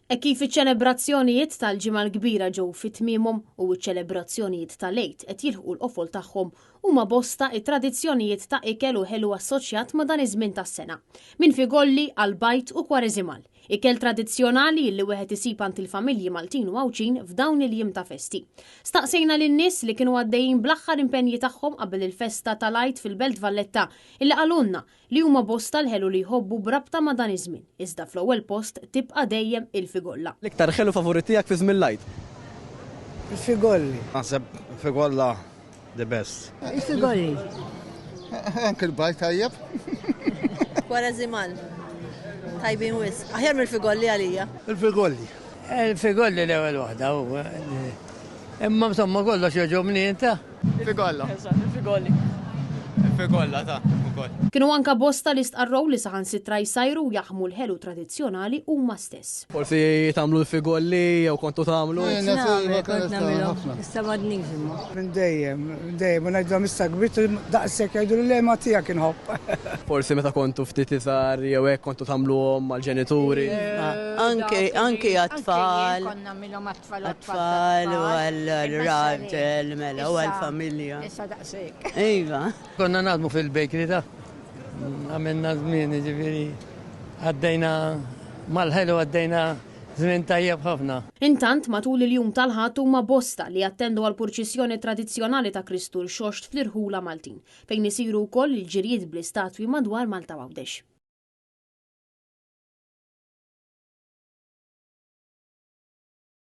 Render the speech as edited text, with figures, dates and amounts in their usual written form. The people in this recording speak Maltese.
E kif iċ-ċelebrazzjonijiet tal-ġimgħa l-kbira ġew fit-tmiemhom u ċ-ċelebrazzjonijiet tal-Għid qed jilħqu l-qofol tagħhom huma bosta it-tradizzjonijiet ta' ikel u ħelu assoċjat ma' dan iż-żmien tas-sena. Minn figolli għal bajt u kwareżimal. Ikel tradizzjonali li wieħed isib għand il-familji Maltin u Għawġin f'dawn il-jiem ta' festi. Staqsejna lin-nies li kienu għaddejjin bl-aħħar impenji tagħhom qabel il-festa tal-Għid fil-Belt Valletta illi qalulna li huma bosta l-ħelu li jħobbu brabta ma' dan iż-żmien. Iżda fl-ewwel post tibqa' dejjem il-figolla. L-iktar ħelu favorit tiegħek fi żmien l-Għid? Il-figolli. Naħseb figolla the best. Il-figolli. Anke l-bajt tajjeb. Kwareżimal. Tajbin wis. Aħjar mill-figolli għalija. Il-figolli. Il-figolli l-ewwel waħda. Imma insomma kollox jogħġobni inta. Figolla. Il-figolli. Figolla ta' ukoll. Kienu anka bosta li stqarrow li saħansitra jsajru jaħmu l-ħelu tradizzjonali huma stess. Forsi tagħmlu l-figolli jew kontu tagħmlu. Issa m'għadniex imma. Minn dejjem, u ngħidulhom issa kbirt daqshekk jgħidu li ma tiegħek inħobb. Forsi meta kontu ftit iżgħar jew hekk kontu tagħmluhom mal-ġenituri. Anke għat-tfal. Għat-tfal u għal-raġel mela u għal-familja. Issa daqshekk. Iva. Konna naħdmu fil-bakery ta' għamilna żmien ġifieri għaddejna mal-ħelu għaddejna żmien tajjeb ħafna. Intant matul il-jum tal-Ħadd huma bosta li jattendu għal purċissjoni tradizzjonali ta' Kristu l-Xoxt fl-Irħula Maltin fejn isiru wkoll il-ġirijiet bl-istatwi madwar Malta Għawdex.